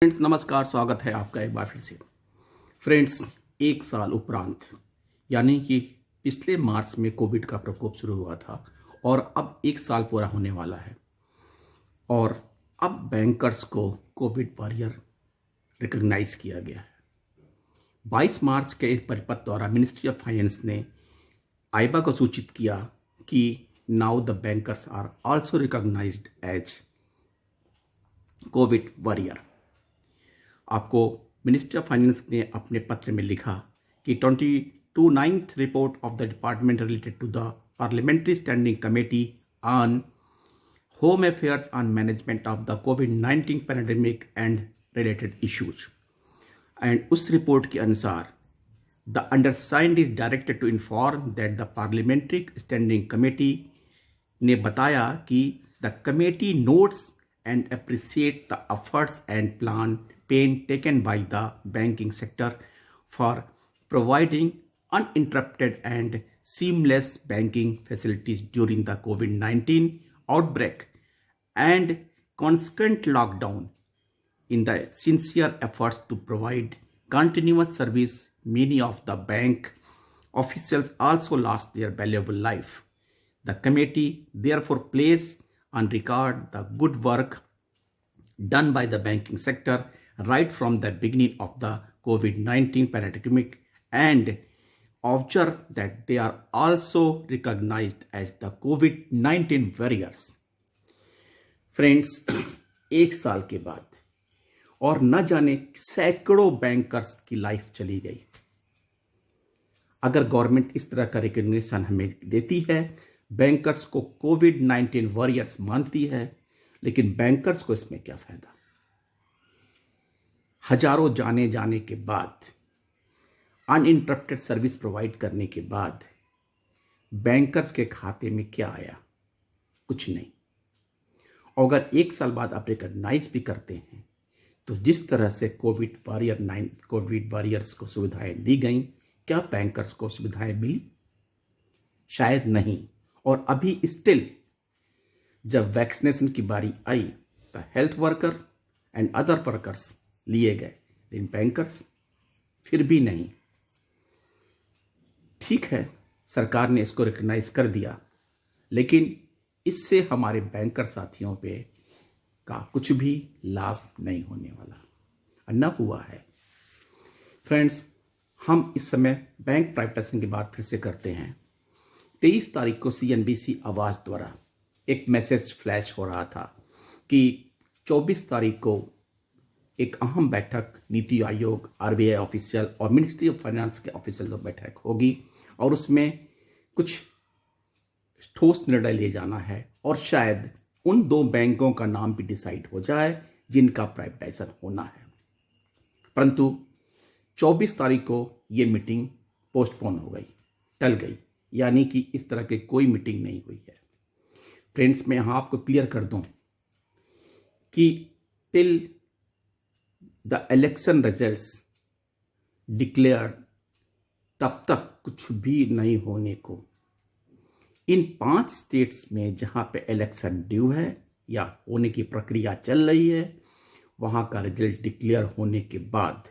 Friends नमस्कार, स्वागत है आपका एक बार फिर से। फ्रेंड्स, एक साल उपरांत यानी कि पिछले मार्च में कोविड का प्रकोप शुरू हुआ था और अब एक साल पूरा होने वाला है और अब बैंकर्स को कोविड वॉरियर रिकॉग्नाइज किया गया है। 22 मार्च के एक परिपत्र द्वारा मिनिस्ट्री ऑफ फाइनेंस ने आईबा को सूचित किया कि now the bankers are also recognised as covid warrior. आपको मिनिस्ट्री ऑफ फाइनेंस ने अपने पत्र में लिखा कि 29th report of the department related to the parliamentary standing committee on home affairs on management of the कोविड-19 pandemic and related issues. And उस report के अनुसार the undersigned is directed to inform that the parliamentary standing committee ने बताया कि the committee notes and appreciate the efforts and plan taken by the banking sector for providing uninterrupted and seamless banking facilities during the COVID-19 outbreak and consequent lockdown. In the sincere efforts to provide continuous service, many of the bank officials also lost their valuable life. The committee therefore places on record the good work done by the banking sector right from the beginning of the COVID-19 pandemic and observe that they are also recognized as the COVID-19 warriors. Friends, एक साल के बाद और न जाने सैकड़ों bankers की life चली गई। अगर गवर्नमेंट इस तरह का रिकग्निशन हमें देती है, बैंकर्स को कोविड-19 वॉरियर्स मानती है, लेकिन बैंकर्स को इसमें क्या फायदा? हजारों जाने के बाद, अनइंटरप्टेड सर्विस प्रोवाइड करने के बाद बैंकर्स के खाते में क्या आया? कुछ नहीं। और अगर एक साल बाद आप रिकॉग्नाइज भी करते हैं तो जिस तरह से कोविड वॉरियर्स को सुविधाएं दी गई, क्या बैंकर्स को सुविधाएं मिली? शायद नहीं। और अभी स्टिल जब वैक्सीनेशन की बारी आई तो health worker and other workers लिए गए, लेकिन बैंकर्स फिर भी नहीं। ठीक है, सरकार ने इसको रिकॉग्नाइज कर दिया, लेकिन इससे हमारे बैंकर साथियों पे का कुछ भी लाभ नहीं होने वाला, न हुआ है। फ्रेंड्स, हम इस समय बैंक प्राइवेटाइजेशन की बात फिर से करते हैं। 23 तारीख को CNBC आवाज़ द्वारा एक मैसेज फ्लैश हो रहा था कि 24 तारीख को एक अहम बैठक नीति आयोग, RBI ऑफिशियल और मिनिस्ट्री ऑफ फाइनेंस के ऑफिशियल बैठक होगी और उसमें कुछ ठोस निर्णय ले जाना है और शायद उन दो बैंकों का नाम भी डिसाइड हो जाए जिनका प्राइवेटाइजेशन होना है। परंतु 24 तारीख को ये मीटिंग पोस्टपोन हो गई, टल गई, यानी कि इस तरह की कोई मीटिंग नहीं हुई है। फ्रेंड्स, मैं यहाँ आपको क्लियर कर दूं कि till the election results declared, तब तक कुछ भी नहीं होने को। इन 5 स्टेट्स में जहाँ पे इलेक्शन ड्यू है या होने की प्रक्रिया चल रही है, वहाँ का रिजल्ट डिक्लेयर होने के बाद,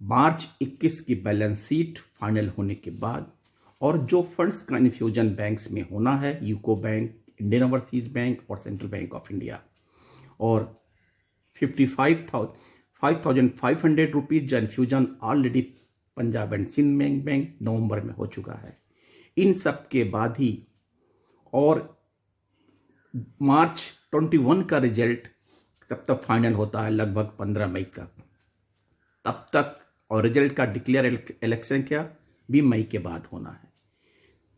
मार्च 21 की बैलेंस शीट फाइनल होने के बाद और जो फंड्स का इन्फ्यूजन बैंक्स में होना है, UCO bank, Indian overseas bank और सेंट्रल बैंक ऑफ इंडिया, और 5,500 रुपीज़ जो infusion already Punjab and Sind bank नवंबर में हो चुका है। इन सब के बाद ही और मार्च 21 का रिजल्ट जब तक फाइनल होता है, लगभग 15 मई का, तब तक, और रिजल्ट का डिक्लेयर इलेक्शन क्या भी मई के बाद होना है,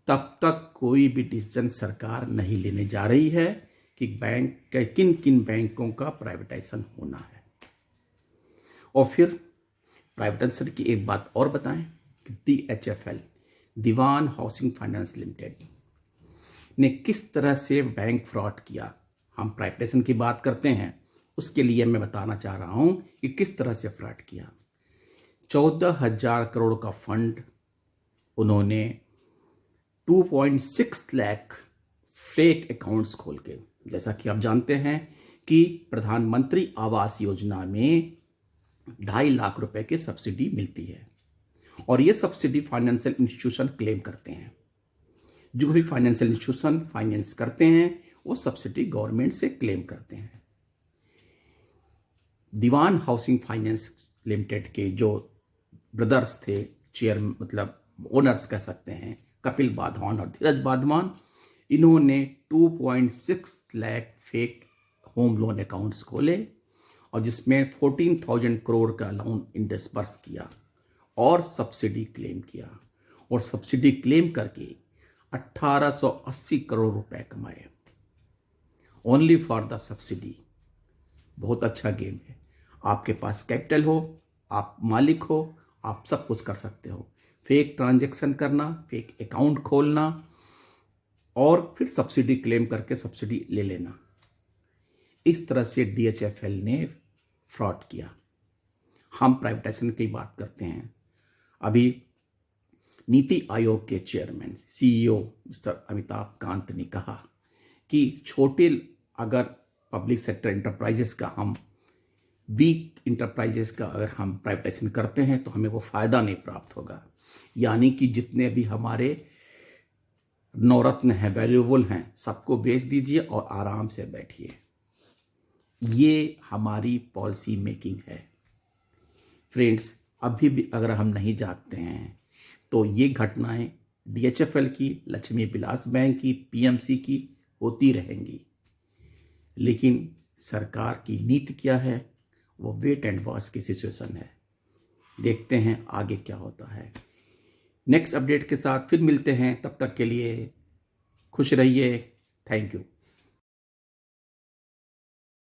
तब तक कोई भी डिसीजन सरकार नहीं लेने जा रही है कि बैंक किन किन बैंकों का प्राइवेटाइजेशन होना है। और फिर प्राइवेटाइजेशन की एक बात और बताएं कि DHFL, दीवान हाउसिंग फाइनेंस लिमिटेड, ने किस तरह से बैंक फ्रॉड किया। हम प्राइवेटाइजेशन की बात करते हैं, उसके लिए मैं बताना चाह रहा हूं कि किस तरह से फ्रॉड किया। 14,000 करोड़ का फंड उन्होंने 2.6 लाख फेक अकाउंट्स खोल के, जैसा कि आप जानते हैं कि प्रधानमंत्री आवास योजना में 2.5 लाख रुपए की सब्सिडी मिलती है और ये सब्सिडी फाइनेंशियल इंस्टीट्यूशन क्लेम करते हैं। जो भी फाइनेंशियल इंस्टीट्यूशन फाइनेंस करते हैं वो सब्सिडी गवर्नमेंट से क्लेम करते हैं। दीवान हाउसिंग फाइनेंस लिमिटेड के जो ब्रदर्स थे, चेयर मतलब ओनर्स कह सकते हैं, कपिल वाधवान और धीरज वाधवान, इन्होंने 2.6 lakh fake home loan accounts खोले और जिसमें 14,000 करोड़ का लोन डिसबर्स किया और सब्सिडी क्लेम किया और सब्सिडी क्लेम करके 1880 करोड़ रुपए कमाए ओनली फॉर द सब्सिडी। बहुत अच्छा गेम है। आपके पास कैपिटल हो, आप मालिक हो, आप सब कुछ कर सकते हो। फेक ट्रांजैक्शन करना, फेक अकाउंट खोलना और फिर सब्सिडी क्लेम करके सब्सिडी ले लेना। इस तरह से DHFL ने फ्रॉड किया। हम प्राइवेटाइजेशन की बात करते हैं। अभी नीति आयोग के chairman CEO mister Amitabh Kant ने कहा कि छोटे अगर पब्लिक सेक्टर इंटरप्राइजेस का हम वीक इंटरप्राइजेस का अगर हम प्राइवेटाइजेशन करते हैं तो हमें वो फायदा नहीं प्राप्त होगा। यानी कि जितने भी हमारे नवरत्न हैं, वैल्यूएबल हैं, सबको बेच दीजिए और आराम से बैठिए। ये हमारी पॉलिसी मेकिंग है। फ्रेंड्स, अभी भी अगर हम नहीं जागते हैं तो ये घटनाएं DHFL की, लक्ष्मी विलास बैंक की, PMC की होती रहेंगी। लेकिन सरकार की नीति क्या है? वो वेट एंड वॉच की सिचुएशन है। देखते हैं आगे क्या होता है। नेक्स्ट अपडेट के साथ फिर मिलते हैं। तब तक के लिए खुश रहिए। Thank you.